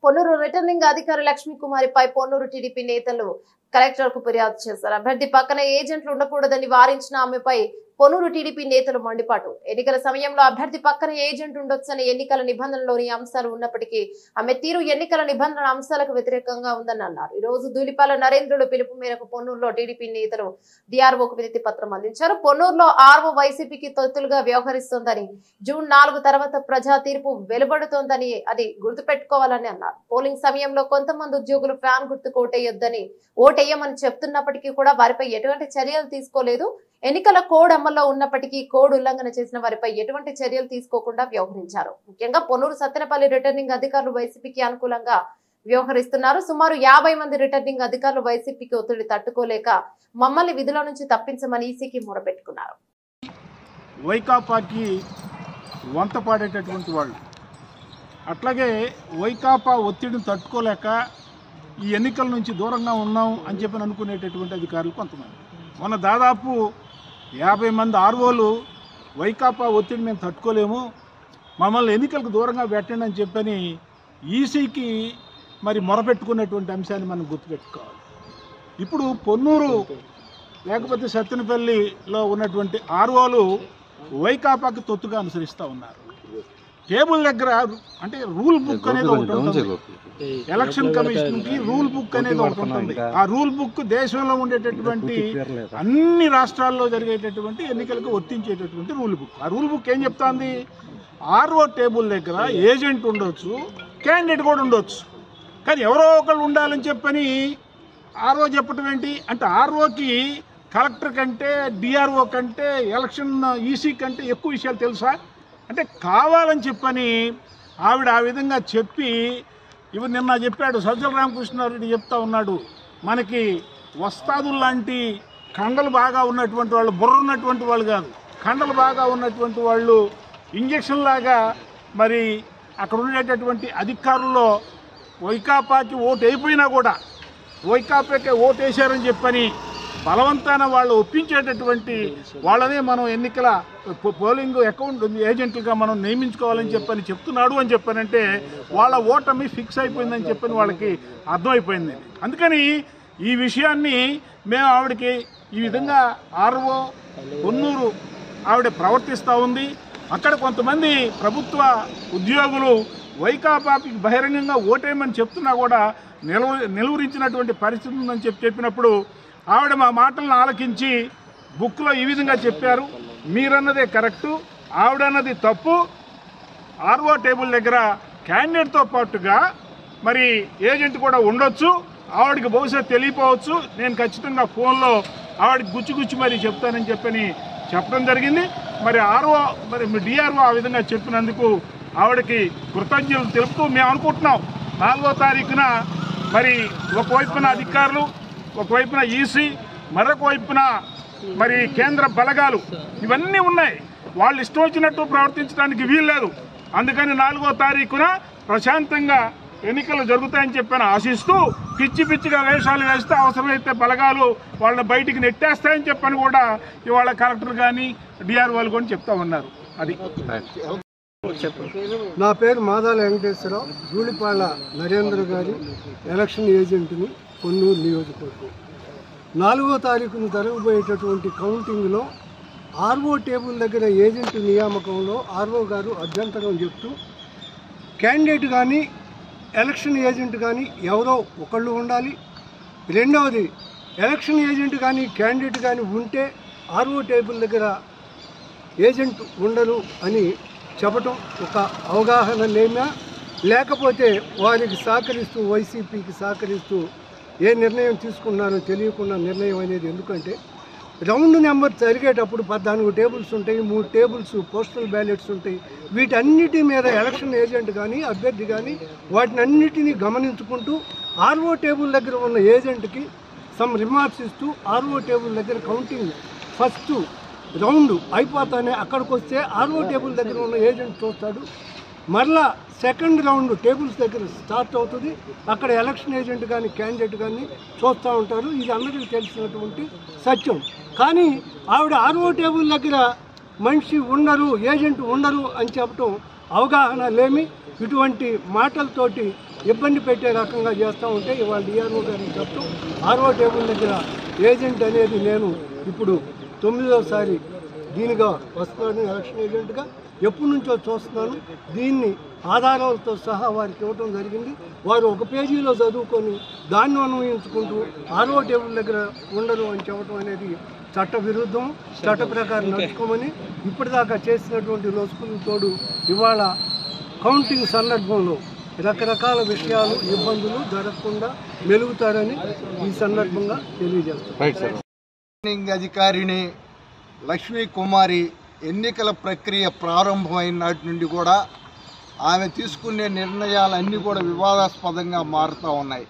Ponnuru returning అధికారి లక్ష్మీకుమారిపై Ponnuru TDP నేతలు collector కు ఫిర్యాదు చేశారు. అభ్యర్థి పక్కన ఏజెంట్లు ఉండకూడదని వారించిన ఆమెపై పొన్నూరు టీడీపీ నేతలు మండిపాటు. ఎన్నికల సమయంలో అభ్యర్థి పక్కన ఏజెంట్ ఉండొచ్చని ఎన్నికల నిబంధనలోని అంశాలు ఉన్నప్పటికీ ఆమె తీరు ఎన్నికల నిబంధనల అంశాలకు వ్యతిరేకంగా ఉందని అన్నారు. ఈ రోజు ధూళిపాల నరేంద్రుడు పిలుపు మేరకు పొన్నూరులో టీడీపీ నేతలు డిఆర్ఓకు వినతి పత్రం అందించారు. పొన్నూరులో ఆర్ఓ వైసీపీకి తొత్తులుగా వ్యవహరిస్తోందని, జూన్ 4 తర్వాత ప్రజా తీర్పు వెలువడుతోందని అది గుర్తుపెట్టుకోవాలని అన్నారు. పోలింగ్ సమయంలో కొంతమంది ఉద్యోగులు ఫ్యాన్ గుర్తుకు ఓటేయమని చెప్తున్నప్పటికీ కూడా వారిపై ఎటువంటి చర్యలు తీసుకోలేదు. ఎన్నికల కోడ్ అమల్లో ఉన్నప్పటికీ కోడ్ ఉల్లంఘన చేసిన వారిపై ఎటువంటి చర్యలు తీసుకోకుండా వ్యవహరించారు. ముఖ్యంగా పొన్నూరు సత్తెనపల్లి రిటర్నింగ్ అధికారులు వైసీపీకి అనుకూలంగా వ్యవహరిస్తున్నారు. సుమారు 50 మంది రిటర్నింగ్ అధికారులు వైసీపీకి ఒత్తిడి తట్టుకోలేక మమ్మల్ని విధుల నుంచి తప్పించమని ఈసీకి మొరపెట్టుకున్నారు. వైకాపాకి వంత పాడేటటువంటి వాళ్ళు, అట్లాగే వైకాపా ఒత్తిడిని తట్టుకోలేక ఈ ఎన్నికల నుంచి దూరంగా ఉన్నాం అని చెప్పి అనుకునేటటువంటి అధికారులు కొంతమంది. మొన్న దాదాపు 50 మంది ఆర్ఓలు వైకాపా ఒత్తిడి మేము తట్టుకోలేము, మమ్మల్ని ఎన్నికలకు దూరంగా పెట్టండి అని చెప్పని ఈసీకి మరి మొరపెట్టుకున్నటువంటి అంశాన్ని మనం గుర్తుపెట్టుకోవాలి. ఇప్పుడు పొన్నూరు లేకపోతే సత్తెనపల్లిలో ఉన్నటువంటి ఆర్ఓలు వైకాపాకి తొత్తుగా అనుసరిస్తూ ఉన్నారు. టేబుల్ దగ్గర అంటే రూల్ బుక్ అనేది ఒకటి ఉంటుంది, ఎలక్షన్ కమిషన్కి రూల్ బుక్ అనేది ఒకటి ఉంటుంది. ఆ రూల్ బుక్ దేశంలో ఉండేటటువంటి అన్ని రాష్ట్రాల్లో జరిగేటటువంటి ఎన్నికలకు వర్తించేటటువంటి రూల్ బుక్. ఆ రూల్ బుక్ ఏం చెప్తాంది? ఆర్ఓ టేబుల్ దగ్గర ఏజెంట్ ఉండొచ్చు, క్యాండిడేట్ కూడా ఉండొచ్చు, కానీ ఎవరో ఒకళ్ళు ఉండాలని చెప్పని ఆర్ఓ చెప్పటం ఏంటి అంటే, ఆర్ఓకి కలెక్టర్ కంటే డిఆర్ఓ కంటే ఎలక్షన్ ఈసీ కంటే ఎక్కువ విషయాలు తెలుసా అంటే, కావాలని చెప్పని ఆవిడ ఆ విధంగా చెప్పి ఇవి నిన్న చెప్పాడు సజ్జల రామకృష్ణారెడ్డి చెప్తా ఉన్నాడు, మనకి వస్తాదులు లాంటి కండలు బాగా ఉన్నటువంటి వాళ్ళు, బుర్ర ఉన్నటువంటి వాళ్ళు కాదు, కండలు బాగా ఉన్నటువంటి వాళ్ళు ఇంజక్షన్ లాగా మరి అక్కడ ఉండేటటువంటి అధికారుల్లో వైకాపాకి ఓటు అయిపోయినా కూడా వైకాపాకే ఓటు వేశారని చెప్పని బలవంతాన వాళ్ళు ఒప్పించేటటువంటి వాళ్ళనే మనం ఎన్నికల పోలింగ్ అకౌంట్ ఏజెంట్లుగా మనం నియమించుకోవాలని చెప్పని చెప్తున్నాడు అని చెప్పానంటే వాళ్ళ ఓటమి ఫిక్స్ అయిపోయిందని చెప్పని వాళ్ళకి అర్థమైపోయింది. అందుకని ఈ విషయాన్ని మేము ఆవిడకి ఈ విధంగా ఆర్ఓ పొన్నూరు ఆవిడ ప్రవర్తిస్తూ ఉంది. అక్కడ కొంతమంది ప్రభుత్వ ఉద్యోగులు వైకాపాకి బహిరంగంగా ఓటేయమని చెప్తున్నా కూడా నిలువరించినటువంటి పరిస్థితి ఉందని చెప్పినప్పుడు ఆవిడ మా మాటలను ఆలకించి బుక్లో ఈ విధంగా చెప్పారు, మీరన్నదే కరెక్టు, ఆవిడన్నది తప్పు, ఆర్ఓ టేబుల్ దగ్గర క్యాండిడేట్తో పాటుగా మరి ఏజెంట్ కూడా ఉండొచ్చు, ఆవిడకి బహుశా తెలియపోవచ్చు, నేను ఖచ్చితంగా ఫోన్లో ఆవిడకి గుచ్చి మరి చెప్తానని చెప్పడం జరిగింది. మరి ఆర్ఓ మరి డిఆర్ఓ ఆ విధంగా చెప్పినందుకు ఆవిడకి కృతజ్ఞతలు తెలుపుతూ మేము అనుకుంటున్నాం 4వ తారీఖున మరి ఒకవైపున అధికారులు, ఒకవైపున ఈసీ, మరొక వైపున మరి కేంద్ర బలగాలు ఇవన్నీ ఉన్నాయి, వాళ్ళు ఇష్టం వచ్చినట్టు ప్రవర్తించడానికి వీల్లేదు. అందుకని 4వ తారీఖున ప్రశాంతంగా ఎన్నికలు జరుగుతాయని చెప్పని ఆశిస్తూ పిచ్చిగా వేషాలు వేస్తే అవసరమైతే బలగాలు వాళ్ళని బయటికి నెట్టేస్తాయని చెప్పని కూడా ఇవాళ కలెక్టర్ కానీ డిఆర్ఓలు కూడా చెప్తా ఉన్నారు. అది నా పేరు మాదాల వెంకటేశ్వరరావు, ధూళిపాల నరేంద్ర గారి ఎలక్షన్ ఏజెంట్ని, పొన్నూరు నియోజకవర్గం. 4వ తారీఖున జరగబోయేటటువంటి కౌంటింగ్లో ఆర్ఓ టేబుల్ దగ్గర ఏజెంట్ నియామకంలో ఆర్ఓ గారు అభ్యంతరం చెప్తూ క్యాండిడేట్ కానీ ఎలక్షన్ ఏజెంట్ కానీ ఎవరో ఒకళ్ళు ఉండాలి, రెండవది ఎలక్షన్ ఏజెంట్ కానీ క్యాండిడేట్ కానీ ఉంటే ఆర్ఓ టేబుల్ దగ్గర ఏజెంట్ ఉండరు అని చెప్పటం ఒక అవగాహన లేకపోతే వారికి సహకరిస్తూ వైసీపీకి సహకరిస్తూ ఏ నిర్ణయం తీసుకున్నారో తెలియకుండా నిర్ణయం అనేది. ఎందుకంటే రౌండ్ నెంబర్ జరిగేటప్పుడు 14 టేబుల్స్ ఉంటాయి, 3 టేబుల్స్ పోస్టల్ బ్యాలెట్స్ ఉంటాయి. వీటన్నిటి మీద ఎలక్షన్ ఏజెంట్ కానీ అభ్యర్థి కానీ వాటిని అన్నిటినీ గమనించుకుంటూ ఆర్ఓ టేబుల్ దగ్గర ఉన్న ఏజెంట్కి సమ్ రిమార్క్స్ ఇస్తూ ఆర్ఓ టేబుల్ దగ్గర కౌంటింగ్ ఫస్ట్ రౌండ్ అయిపోతానే అక్కడికి వస్తే ఆర్ఓ టేబుల్ దగ్గర ఉన్న ఏజెంట్ చూస్తాడు, మరలా సెకండ్ రౌండ్ టేబుల్స్ దగ్గర స్టార్ట్ అవుతుంది, అక్కడ ఎలక్షన్ ఏజెంట్ కానీ క్యాండిడేట్ కానీ చూస్తూ ఉంటారు. ఇది అందరికీ తెలిసినటువంటి సత్యం. కానీ ఆవిడ ఆర్ఓ టేబుల్ దగ్గర మనిషి ఉండరు, ఏజెంట్ ఉండరు అని చెప్పటం అవగాహన లేమి ఇటువంటి మాటలతోటి ఇబ్బంది పెట్టే రకంగా చేస్తూ ఉంటే ఇవాళ డిఆర్ఓ గారిని చెప్తూ ఆర్ఓ టేబుల్ దగ్గర ఏజెంట్ అనేది నేను ఇప్పుడు 9వ దీనిగా వస్తున్నాను, ఎలక్షన్ ఏజెంట్గా ఎప్పటి నుంచో చూస్తున్నాను. దీన్ని ఆధారాలతో సహా వారికి ఇవ్వటం జరిగింది. వారు ఒక పేజీలో చదువుకొని దాన్ని అన్వయించుకుంటూ ఆర్ఓ టేబుల్ దగ్గర ఉండరు అని చెప్పడం అనేది చట్ట విరుద్ధం. చట్ట ప్రకారం నడుచుకోమని ఇప్పటిదాకా చేసినటువంటి లొసుకులు తోడు ఇవాళ కౌంటింగ్ సందర్భంలో రకరకాల విషయాలు ఇబ్బందులు జరగకుండా మెలుగుతారని ఈ సందర్భంగా తెలియజేస్తారు. అధికారిని లక్ష్మీ కుమారి ఎన్నికల ప్రక్రియ ప్రారంభమైన నాటి నుండి కూడా ఆమె తీసుకునే నిర్ణయాలన్నీ కూడా వివాదాస్పదంగా మారుతూ ఉన్నాయి.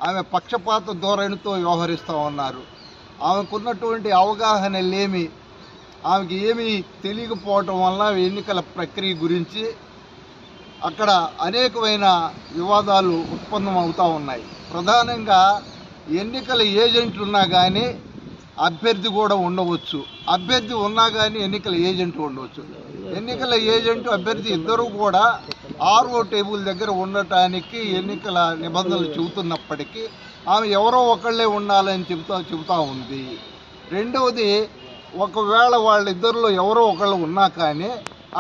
ఆమె పక్షపాత ధోరణితో వ్యవహరిస్తూ ఉన్నారు. ఆమెకున్నటువంటి అవగాహన లేమి, ఆమెకి ఏమీ తెలియకపోవటం వల్ల ఎన్నికల ప్రక్రియ గురించి అక్కడ అనేకమైన వివాదాలు ఉత్పన్నమవుతూ ఉన్నాయి. ప్రధానంగా ఎన్నికల ఏజెంట్లు ఉన్నా కానీ అభ్యర్థి కూడా ఉండవచ్చు, అభ్యర్థి ఉన్నా కానీ ఎన్నికల ఏజెంట్ ఉండవచ్చు. ఎన్నికల ఏజెంట్ అభ్యర్థి ఇద్దరూ కూడా ఆర్ఓ టేబుల్ దగ్గర ఉండటానికి ఎన్నికల నిబంధనలు చెబుతున్నప్పటికీ ఆమె ఎవరో ఒకళ్ళే ఉండాలని చెబుతా ఉంది. రెండవది, ఒకవేళ వాళ్ళిద్దరిలో ఎవరో ఒకళ్ళు ఉన్నా కానీ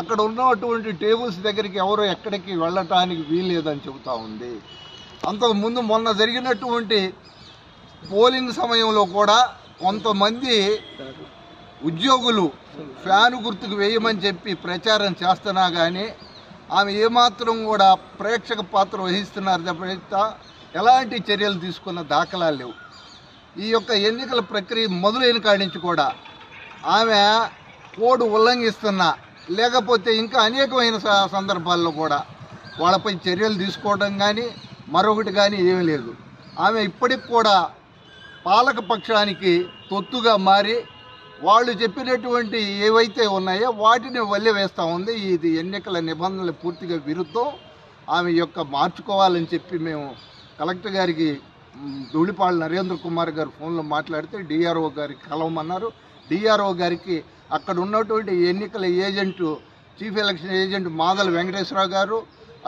అక్కడ ఉన్నటువంటి టేబుల్స్ దగ్గరికి ఎవరో ఎక్కడికి వెళ్ళటానికి వీల్లేదని చెబుతూ ఉంది. అంతకుముందు మొన్న జరిగినటువంటి పోలింగ్ సమయంలో కూడా కొంతమంది ఉద్యోగులు ఫ్యాను గుర్తుకు వేయమని చెప్పి ప్రచారం చేస్తున్నా కానీ ఆమె ఏమాత్రం కూడా ప్రేక్షక పాత్ర వహిస్తున్నారు తప్ప ఎలాంటి చర్యలు తీసుకున్న దాఖలాలు లేవు. ఈ యొక్క ఎన్నికల ప్రక్రియ మొదలైన కాడి నుంచి కూడా ఆమె కోడ్ ఉల్లంఘిస్తున్నా లేకపోతే ఇంకా అనేకమైన సందర్భాల్లో కూడా వాళ్ళపై చర్యలు తీసుకోవడం కానీ మరొకటి కానీ ఏమీ లేదు. ఆమె ఇప్పటికి కూడా పాలక పక్షానికి తొత్తుగా మారి వాళ్ళు చెప్పినటువంటి ఏవైతే ఉన్నాయో వాటిని వల్లె వేస్తూ ఉంది. ఇది ఎన్నికల నిబంధనలు పూర్తిగా విరుద్ధం. ఆమె యొక్క మార్చుకోవాలని చెప్పి మేము కలెక్టర్ గారికి ధూళిపాళ నరేంద్ర కుమార్ గారు ఫోన్లో మాట్లాడితే డిఆర్ఓ గారికి కలవమన్నారు. డిఆర్ఓ గారికి అక్కడ ఉన్నటువంటి ఎన్నికల agent chief election agent Madala Venkateswara Rao గారు,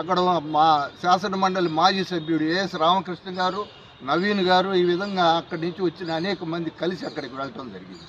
అక్కడ మా శాసన మండలి మాజీ సభ్యుడు ఏఎస్ రామకృష్ణ గారు, నవీన్ గారు, ఈ విధంగా అక్కడి నుంచి వచ్చిన అనేక మంది కలిసి అక్కడికి వెళ్ళటం జరిగింది.